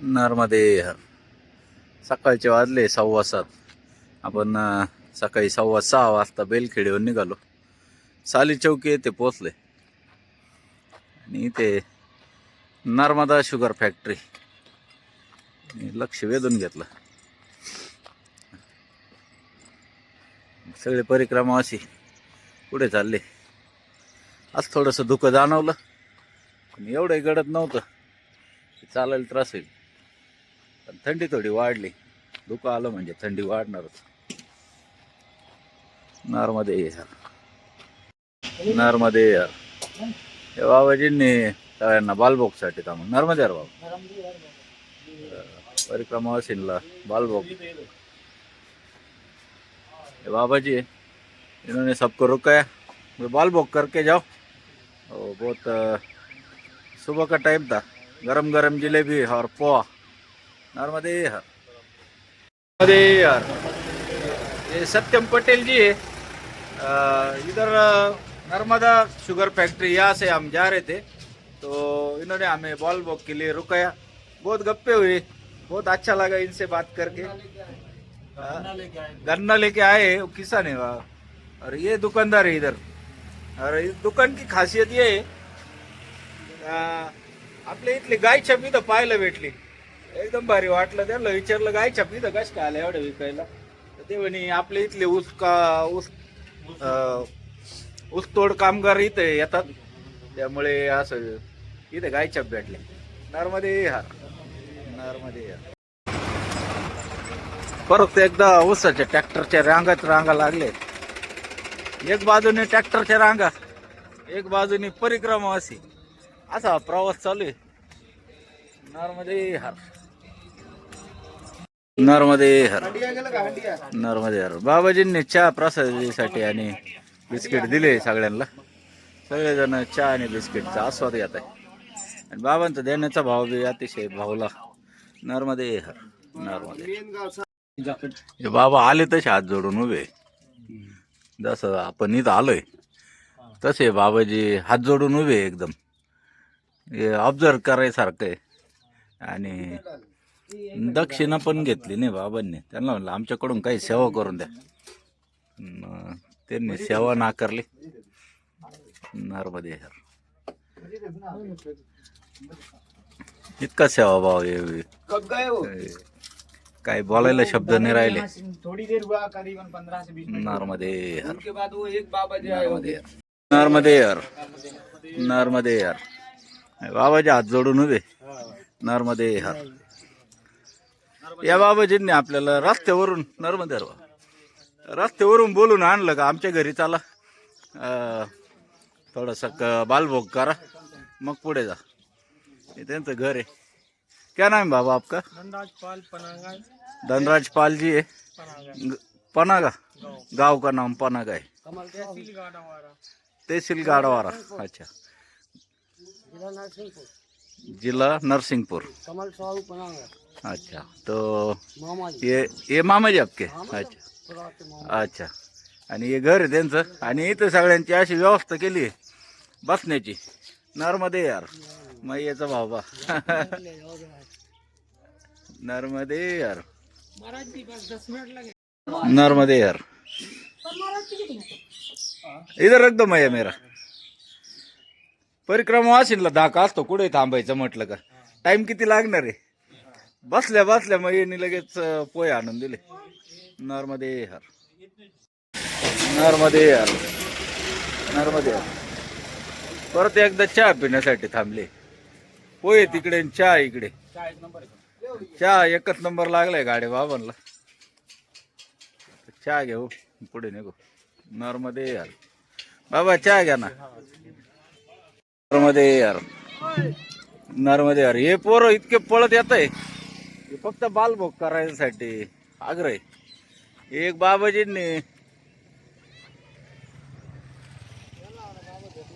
नरमध्ये सकाळचे वाजले 7:15. आपण सकाळी 6:15 वाजता बेलखेडीवर निघालो. साली चौकी येथे पोचले आणि इथे नर्मदा शुगर फॅक्टरी लक्ष वेधून घेतलं. सगळे परिक्रमावासी पुढे चालले. आज थोडंसं धुकं जाणवलं पण एवढंही गडद नव्हतं. चालायला त्रास होईल पण थंडी थोडी वाढली. धुकं आलं म्हणजे थंडी वाढणारच. नरमध्ये हे बाबाजींनी सगळ्यांना बालभोगसाठी थांबून नर्मदे बाबा परिक्रमावासींना बालभोग. बाबा जी इन्होंने सबको रुकाया, बालभोग करके जाओ. बहुत सुबह का टाइम था. गरम गरम जलेबी और पोहा. नर्मदे यार. ये सत्यम पटेल जी है. इधर नर्मदा शुगर फैक्ट्री, यहाँ से हम जा रहे थे तो इन्होंने हमें बॉल वॉक के लिए रुकाया. बहुत गप्पे हुए, बहुत अच्छा लगा इनसे बात करके. गन्ना लेके आए वो किसान है वहाँ और ये दुकानदार है इधर. और इस दुकान की खासियत ये आहे आपल्या इथली गाय छपी तर पाहायला भेटली. एकदम भारी वाटलं. त्यांना विचारलं गाय छपी तर कश काय आलं एवढं विकायला. तर ते म्हणे आपल्या इथले ऊस तोड कामगार इथे येतात त्यामुळे असं इथे गाय छप भेटले. नर्मदे परत एकदा ऊसाच्या ट्रॅक्टरच्या रांगा लागले. एक बाजूने ट्रॅक्टरच्या रांगा, एक बाजूने परिक्रमावासी. असा प्रवास चालू आहे. नर्मदे हर. बाबाजींनी चहा प्रसादीसाठी आणि बिस्किट दिले सगळ्यांना. सगळेजण चहा आणि बिस्किटचा आस्वाद घेत आहे आणि बाबांचा देण्याचा भाव बी अतिशय भावला. नर्मदे हर. बाबा आले तसे हात जोडून उभे. जसं आपण इथं आलोय तसे बाबाजी हात जोडून उभे एकदम. हे ऑब्झर्व करायसारखं आहे. आणि दक्षिणा पण घेतली नाही बाबांनी. त्यांना म्हणलं आमच्याकडून काही सेवा करून द्या. त्यांनी सेवा नाकारली. नर्मदे हर. इतका सेवा भाव काय बोलायला शब्द नाही राहिले. थोड़ी देर हुआ, करीबन 15 से 20 मिनट. नर्मदे हर. उसके बाद वो एक बाबा जी आए. नर्मदे हर. बाबाजी हात जोडून उभे. नर्मदे हर. या बाबाजींनी आपल्याला रस्त्यावरून नर्मदे हर रस्त्यावरून बोलून आणलं का आमच्या घरी चला, थोडंसं बालभोग करा मग पुढे जा. हे त्यांचं घर आहे. क्या नाम है बाबा आपका? धनराज पाल जी है. पनागा गांव का नाम पनागा है. तहसील गाड़ावारा. अच्छा. जिला नरसिंहपुर. अच्छा. तो ये मामा जी आपके. अच्छा. आणि हे घर आहे त्यांचं. आणि इथं सगळ्यांची अशी व्यवस्था केली आहे बसण्याची. नर्मदे यार. मैयाचा भावा. नर्मदे यार. नर्मदे यार. इधर रख दो मैया मेरा. परिक्रमावासींना धाका असतो कुठे थांबायचं म्हटलं का. टाइम किती लागणार आहे. बसल्या बसल्या मैयानी लगेच पोहे आणून दिले. नर्मदे यार. नर्मदे यार. नर्मदे यार. परत एकदा चहा पिण्यासाठी थांबले. पोहे तिकडे आणि चहा इकडे. चहा एकच नंबर लागलाय गाडी बाबांना. चहा घेऊ पुढे निघू. नर्मदे यार. बाबा चहा घ्या ना. नर्मदे यार. नर्मदे यार. हे पोरं इतके पळत येत आहे फक्त बालभोग करायसाठी आग्रह. एक बाबाजींनी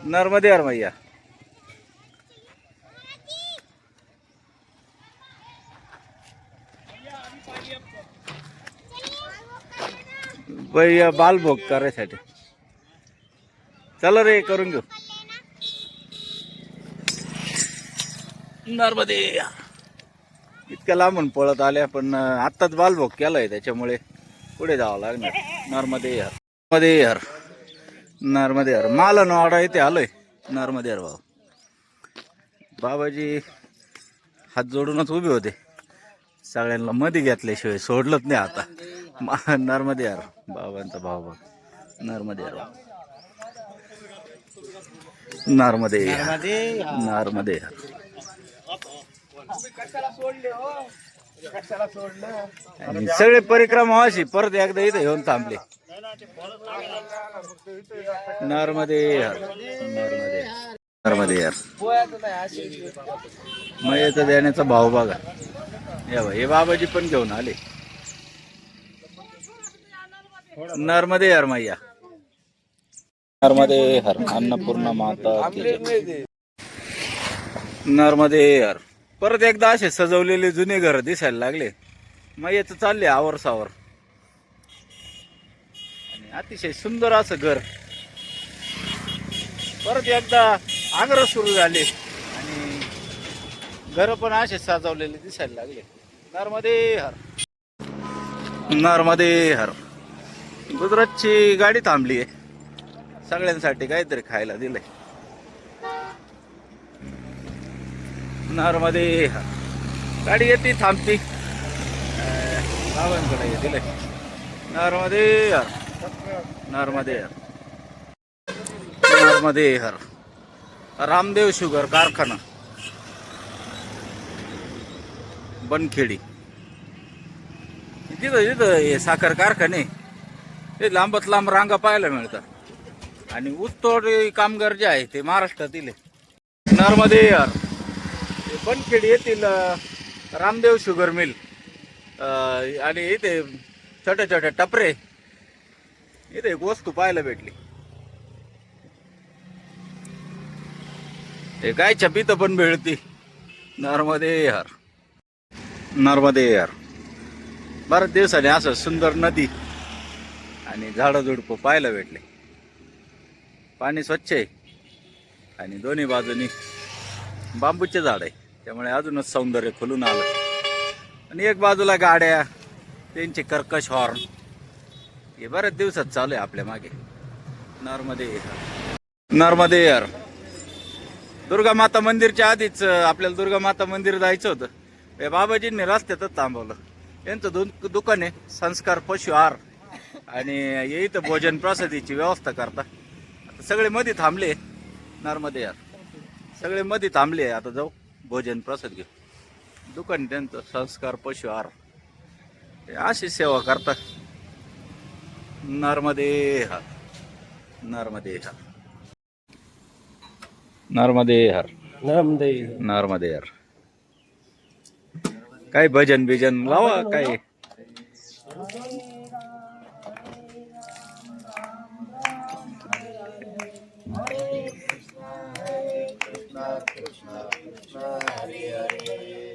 नर्मदे यार मैया. भैया बालभोग करायसाठी चला रे करून घेऊ. नर्मदे. इतक्या लांबून पळत आल्या, पण आत्ताच बालभोग केलाय त्याच्यामुळे पुढे जावं लागणार. नर्मदे हर, नर्मदे हर, नर्मदे हर. मालनवाडा इथे आलोय. नर्मदे हर भाऊ. बाबाजी हात जोडूनच उभे होते, सगळ्यांना मध्ये घेतल्याशिवाय सोडलंच नाही आता. नर्मदे हर बाबांचा भाव बघ. नर्मदे हर, नर्मदे नर्मदे हर. कशाला सोडले हो, कशाला सोडलं. आणि सगळे परिक्रमावासी परत एकदा इथे येऊन थांबले. नर्मदे हर, नर्मदे हर, नर्मदे हर. मग येतं देण्याचा भाव बघा. हे बाबाजी पण घेऊन आले. नर्मदे हर मैया, नर्मदे हर. अन्नपूर्णा माता की जय. नर्मदे हर. परत एकदा असे सजवलेले जुने घर दिसायला लागले. मग याचं चालले आवर सावर. आणि अतिशय सुंदर असं घर परत एकदा आग्रह सुरू झाले आणि घर पण असे सजवलेले दिसायला लागले. नर्मदे हर, नर्मदे हर. गुजरातची गाडी थांबली आहे, सगळ्यांसाठी काहीतरी खायला दिलंय. नर्मदे हर. गाडी येते थांबती, गावांकडे दिलंय. नर्मदे हर, नर्मदे हर, नर्मदे हर. रामदेव शुगर कारखाना बनखेडी. तिथं तिथं हे साखर कारखाने ते लांबत लांब रांगा पाहायला मिळतात. आणि ऊसतोड कामगार जे आहे ते महाराष्ट्रातील आहे. नर्मदे हर. बनखेडी येथील रामदेव शुगर मिल आणि इथे छोट्या छोट्या टपरे, इथे एक वस्तू पाहायला भेटली. ते काय छपीत पण मिळती. नर्मदे हर, नर्मदे हर. बऱ्याच दिवसाने असं सुंदर नदी आणि झाडझुडपं पाहायला भेटले. पाणी स्वच्छ आहे आणि दोन्ही बाजूनी बांबूचे झाड आहे, त्यामुळे अजूनच सौंदर्य खुलून आलं. आणि एक बाजूला गाड्या, त्यांचे कर्कश हॉर्न, हे बऱ्याच दिवसात चालू आहे आपल्या मागे. नर्मदे हर, नर्मदे हर. दुर्गा माता मंदिरच्या आधीच आपल्याला दुर्गा माता मंदिर जायचं होतं. हे बाबाजींनी रस्त्यातच थांबवलं. यांचं दुकान आहे संस्कार पशु आहार, आणि हे इथं भोजन प्रसादीची व्यवस्था करता. आता सगळे मध्ये थांबले. नर्मदे हर. सगळे मध्ये थांबले. आता जाऊ भोजन प्रसाद घेऊ. दुकान त्यांचं संस्कार पशु आहार, अशी सेवा करता. नर्मदे हर, नर्मदे हर, नर्मदे हर, नर्मदे हर. काय भजन बिजन लावा काय.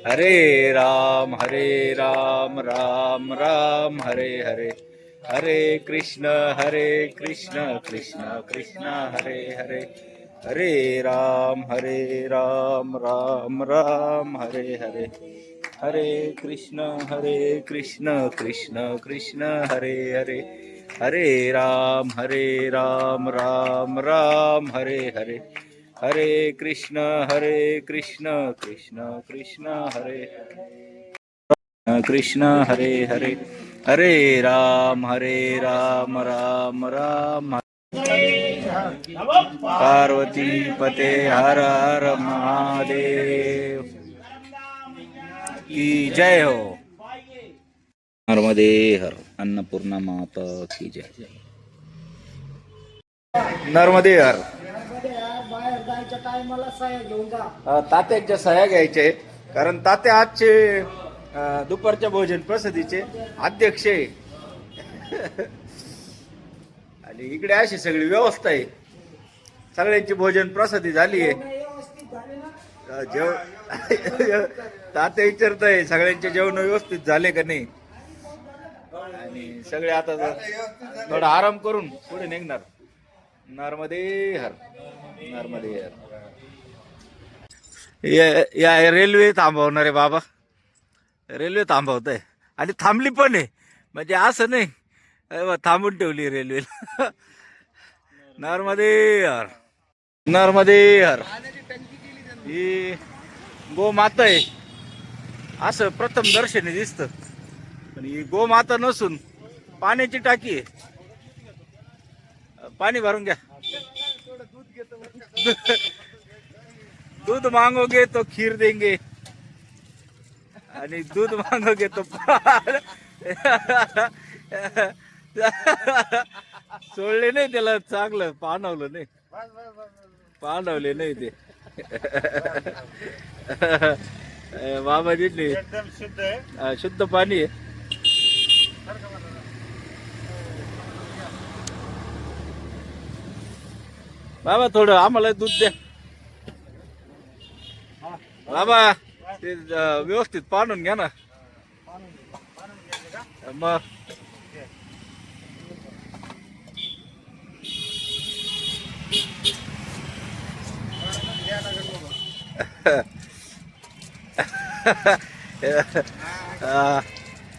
हरे राम राम राम हरे हरे, हरे कृष्ण कृष्ण कृष्ण हरे हरे, हरे राम राम राम हरे हरे, हरे कृष्ण कृष्ण कृष्ण हरे हरे, हरे राम राम राम हरे हरे, हरे कृष्ण कृष्ण कृष्ण हरे कृष्ण हरे हरे, हरे राम राम राम. पार्वती पते हर हर महादेव की जय हो. नर्मदे हर. अन्नपूर्णा माता की जय. नर्मदे हर. तात्यांच्या सह्या घ्यायच्या आहेत, कारण तात्या आजचे दुपारच्या भोजन प्रसादीचे अध्यक्ष आहे. आणि इकडे अशी सगळी व्यवस्था आहे. सगळ्यांची भोजन प्रसादी झाली आहे. तात्या विचारताय सगळ्यांचे जेवण व्यवस्थित झाले का नाही. आणि सगळे आता थोडा आराम करून पुढे निघणार. नर्मदे हर, नर्मदे हर. या रेल्वे थांबवणार आहे बाबा. रेल्वे थांबवत आहे आणि थांबली पण आहे, म्हणजे असं नाही थांबून ठेवली रेल्वे. नर्मदे हर, नर्मदे हर. ही गोमाता आहे असं प्रथम दर्शनी दिसतं, पण ही गोमाता नसून पाण्याची टाकी आहे. पाणी भरून घ्या. दूध मागोगे तो खीर देंगे आणि दूध मागोगे तो सोडले नाही त्याला, चांगलं पाणवलं नाही, पाणवले नाही ते. बाबाजींनी एकदम शुद्ध आहे. शुद्ध पाणी आहे. बाबा थोडं आम्हाला दूध द्या बाबा, ते व्यवस्थित पाणून घ्या ना मग.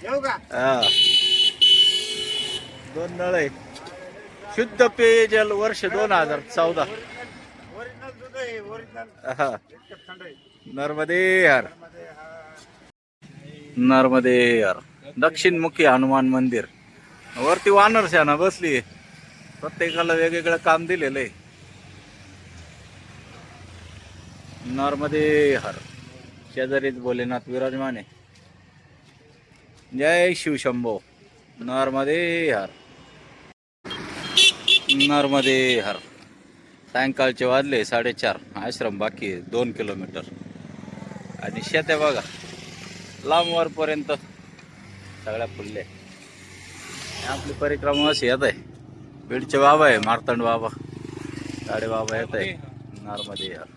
येऊ का? दोन नळ आहे. शुद्ध पेयजल वर्ष 2014. ओरिजिनल दूध आहे, ओरिजिनल. एकदम थंड आहे. नर्मदे हर, नर्मदे हर. दक्षिणमुखी हनुमान मंदिर, वरती वानर सेना बसली, प्रत्येकाला वेगवेगळं काम दिलेलं आहे. नर्मदे हर. शेजारीच भोलेनाथ विराजमान आहे. जय शिवशंभो. नर्मदे हर, नर्मदे हर. सायंकाळचे वाजले 4:30. आश्रम बाकी आहे 2 किलोमीटर. आणि शेत्या बघा लांब वरपर्यंत सगळ्या फुलल्या. आपली परिक्रमा अशी येत आहे. बीडचे बाबा आहे, मार्तंड बाबा, साडे बाबा येत आहे. नर्मदे हर.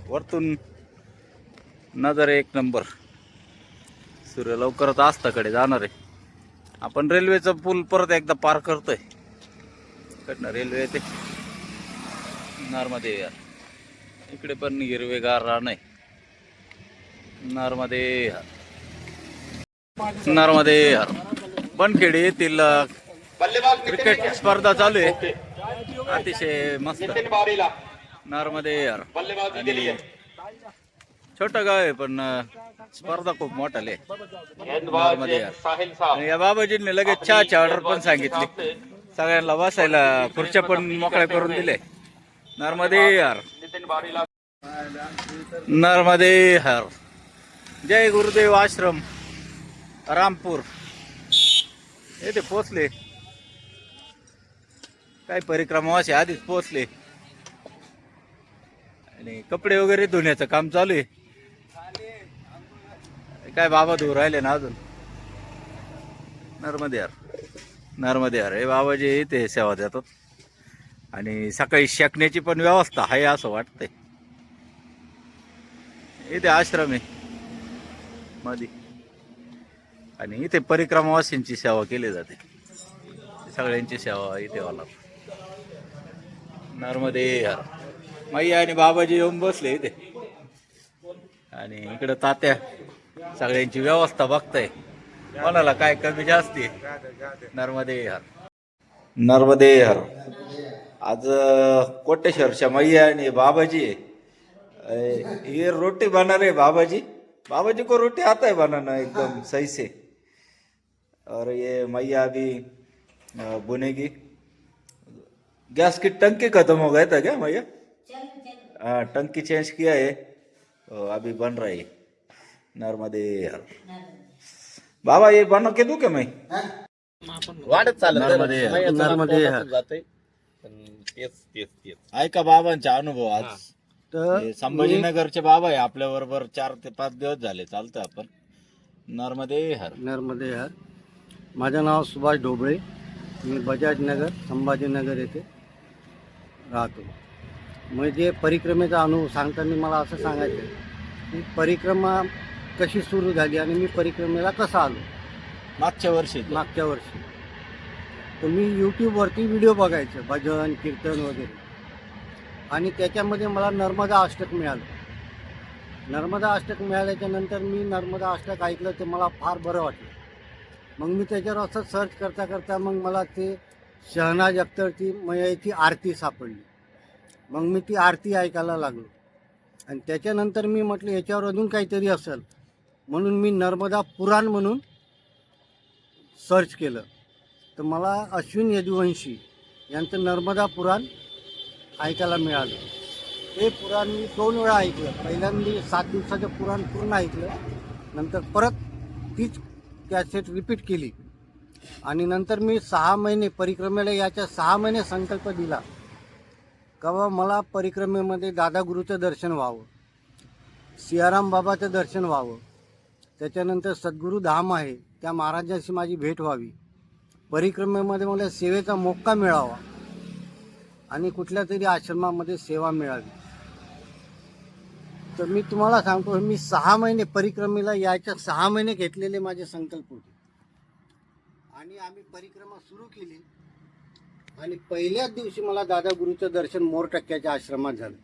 वरतून नजर एक नंबर. सूर्य लवकरच आस्ताकडे जाणार आहे. आपण रेल्वेचा पूल परत एकदा पार करतोय. इकडनं रेल्वे येते. नर्मदे हर. इकडे पण हिरवेगार रान आहे. नर्मदे हर, नर्मदे हर. बनखेडे येथील क्रिकेट स्पर्धा चालू आहे, अतिशय मस्त. नर्मदे हर. आणि छोटं गाव आहे पण स्पर्धा खूप मोठा आहे. नर्मदे हर. आणि या बाबाजींनी लगेच चहाची ऑर्डर पण सांगितली. सगळ्यांना बसायला खुर्च्या पण मोकळ्या करून दिले. नर्मदे हर, नर्मदे हर. जय गुरुदेव आश्रम रामपूर येथे पोचले. काय परिक्रमावासी आधीच पोचले आणि कपडे वगैरे धुण्याचं काम चालू आहे. काय बाबा धुवून राहिले ना अजून. नर्मदे हर, नर्मदे हर. हे बाबाजी इथे सेवा देतात आणि सकाळी शेकण्याची पण व्यवस्था आहे असं वाटतंय. इथे आश्रम आहे मध्ये आणि इथे परिक्रमावासींची सेवा केली जाते. सगळ्यांची सेवा इथे वाला. नर्मदे हर. मैया आणि बाबाजी येऊन बसले इथे आणि इकडे तात्या सगळ्यांची व्यवस्था बघताय. कोणाला काय कमी जास्ती. नर्मदे हर, नर्मदे हर. आज कोटेश्वरच्या मैया आणि बाबाजी ये रोटी बना रहे बाबाजी. बाबाजी को रोटी आता है बनाना एकदम सही से. और ये मैया अभी बुनेगी. गैस की टंकी खत्म हो गया था क्या मैया? हाँ, टंकी चेंज किया है तो अभी बन रहा है. नर्मदे हर. बाबा ये बनो के दूं क्या मैं? वाढत चालत नर्मदे हर. नर्मदे हर. ऐका बाबांचा अनुभव आज. तर हे संभाजीनगरचे बाबा आहे आपल्या बरोबर. 4 ते 5 दिवस झाले चालतं आपण. नर्मदे हर. नर्मदे हर. माझं नाव सुभाष ढोबळे. मी बजाजनगर संभाजीनगर येथे राहतो. म्हणजे परिक्रमेचा अनुभव सांगताना मला असं सांगायचं आहे की परिक्रमा कशी सुरू झाली आणि मी परिक्रमेला कसा आलो. मागच्या वर्षी मागच्या वर्षी तर मी यूट्यूबवरती व्हिडिओ बघायचं, भजन कीर्तन वगैरे, आणि त्याच्यामध्ये मला नर्मदा अष्टक मिळालं. नर्मदा अष्टक मिळाल्याच्या नंतर मी नर्मदा अष्टक ऐकलं ते मला फार बरं वाटलं. मग मी त्याच्यावर असं सर्च करता करता मग मला ते शहनाज अख्तरची मैयाची आरती सापडली. मग मी ती आरती ऐकायला लागलो आणि त्याच्यानंतर मी म्हटलं याच्यावर अजून काहीतरी असेल म्हणून मी नर्मदा पुराण म्हणून सर्च केलं. तर मला अश्विन यदुवंशी यांचं नर्मदा पुराण ऐकायला मिळालं. हे पुराण मी 2 वेळा ऐकलं. पहिल्यांदा 7 दिवसाचं पुराण पूर्ण ऐकलं, नंतर परत तीच कॅसेट रिपीट केली आणि नंतर मी 6 महिने परिक्रमेला याच्या 6 महिने संकल्प दिला का मला परिक्रमेमध्ये दादागुरूचं दर्शन व्हावं, सियाराम बाबाचं दर्शन व्हावं, त्याच्यानंतर सद्गुरू धाम आहे त्या महाराजांशी माझी भेट व्हावी, परिक्रमेमध्ये मला सेवेचा मोक्का मिळावा आणि कुठल्या तरी आश्रमामध्ये सेवा मिळावी. तर मी तुम्हाला सांगतो मी 6 महिने परिक्रमेला यायच्या 6 महिने घेतलेले माझे संकल्प होते आणि आम्ही परिक्रमा सुरू केली आणि पहिल्याच दिवशी मला दादागुरूचं दर्शन मोरटक्क्याच्या आश्रमात झालं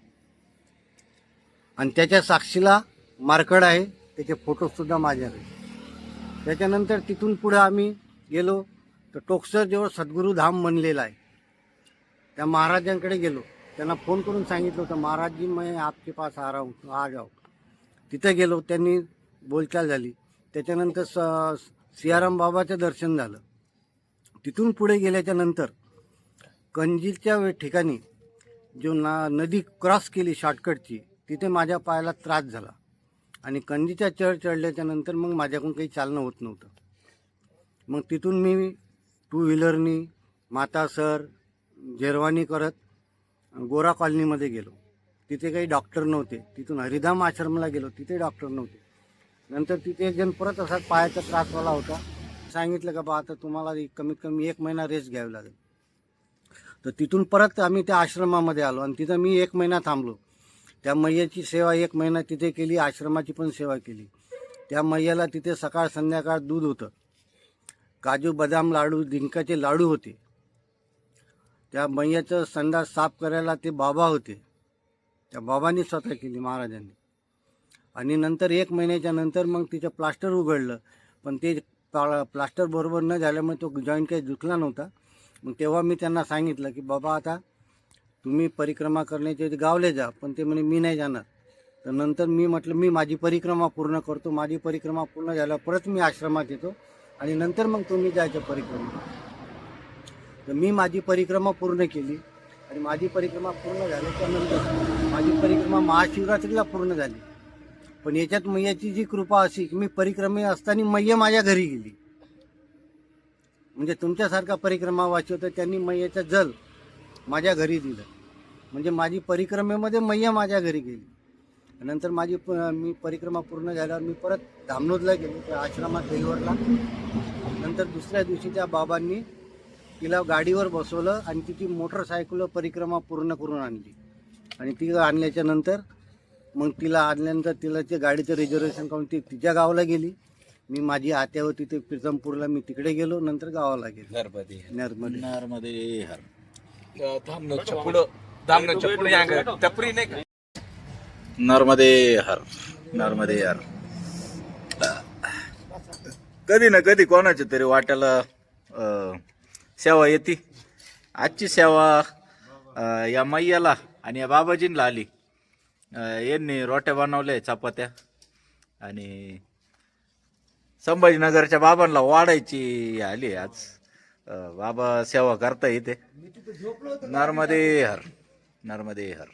आणि त्याच्या साक्षीला मार्कड आहे, त्याचे फोटोसुद्धा माझ्याकडे. त्याच्यानंतर तिथून पुढे आम्ही गेलो तर टोकसरजवळ सद्गुरू धाम बनलेला आहे. त्या महाराजांकडे गेलो, त्यांना फोन करून सांगितलं होतं महाराज जी मैं आपके पास आ रहा हूँ, आ जाओ. तिथे गेलो, त्यांनी बोलचाल झाली. त्याच्यानंतर सियाराम बाबाचं दर्शन झालं. तिथून पुढे गेल्याच्या नंतर कंजीच्या ठिकाणी जो नदी क्रॉस केली शॉर्टकटची, तिथे माझ्या पायाला त्रास झाला आणि कंजीच्या चढल्याच्या नंतर मग माझ्याकडून काही चालणं होत नव्हतं. मग तिथून मी 2 व्हीलरनी मातासर जेरवानी करत गोरा कॉलनीमध्ये गेलो. तिथे काही डॉक्टर नव्हते. तिथून हरिधाम आश्रमला गेलो, तिथे डॉक्टर नव्हते. नंतर तिथे एक जण परत असा पायाचा त्रासवाला होता. सांगितलं का बा आता तुम्हाला कमीत कमी 1 महिना रेस्ट घ्यावी लागेल. तर तिथून परत आम्ही त्या आश्रमामध्ये आलो आणि तिथं मी 1 महिना थांबलो. त्या मैयाची सेवा 1 महिना तिथे केली, आश्रमाची पण सेवा केली. त्या मैयाला तिथे सकाळ संध्याकाळ दूध होतं, काजू बदाम लाडू डिंकाचे लाडू होते. त्या मैयाचं संडास साफ करायला ते बाबा होते, त्या बाबांनी स्वतः केली महाराजांनी. आणि नंतर 1 महिन्याच्या नंतर मग तिचं प्लास्टर उघडलं, पण ते प्लास्टर बरोबर न झाल्यामुळे तो जॉईंट काही दुखला नव्हता. मग तेव्हा मी त्यांना सांगितलं की बाबा आता तुम्ही परिक्रमा करण्याच्या गावले जा, पण ते म्हणे मी नाही जाणार. तर नंतर मी म्हटलं मी माझी परिक्रमा पूर्ण करतो, माझी परिक्रमा पूर्ण झाल्यावर परत मी आश्रमात येतो आणि नंतर मग तुम्ही जायचं परिक्रमा. तर मी माझी परिक्रमा पूर्ण केली आणि माझी परिक्रमा पूर्ण झाल्याच्यानंतर माझी परिक्रमा महाशिवरात्रीला पूर्ण झाली. पण याच्यात मैयाची जी कृपा अशी की मी परिक्रमे असताना मैया माझ्या घरी गेली. म्हणजे तुमच्यासारखा परिक्रमा वाची होता त्यांनी मैयाचं जल माझ्या घरी दिलं. म्हणजे माझी परिक्रमेमध्ये मैया माझ्या घरी गेली. नंतर मी परिक्रमा पूर्ण झाल्यावर मी परत धामनोदला गेलो त्या आश्रमात देवरला. नंतर दुसऱ्या दिवशी त्या बाबांनी तिला गाडीवर बसवलं आणि तिची मोटरसायकल परिक्रमा पूर्ण करून आणली. आणि ती आणल्याच्या नंतर मग तिला आणल्यानंतर तिला ते गाडीचं रिझर्वेशन करून ती तिच्या गावाला गेली. मी माझी आत्या होती ते प्रीतमपूरला, मी तिकडे गेलो. नंतर गावाला गेलो नर्मदे. नर्मदे हर, नर्मदे हर. कधी ना कधी कोणाच्या तरी वाट्याला सेवा येते. आजची सेवा या मैयाला आणि या बाबाजींना आली. यांनी रोट्या बनवल्या, चपात्या, आणि संभाजीनगरच्या बाबांना वाढायची आली. आज बाबा सेवा करता इथे. नर्मदे हर, नर्मदे हर.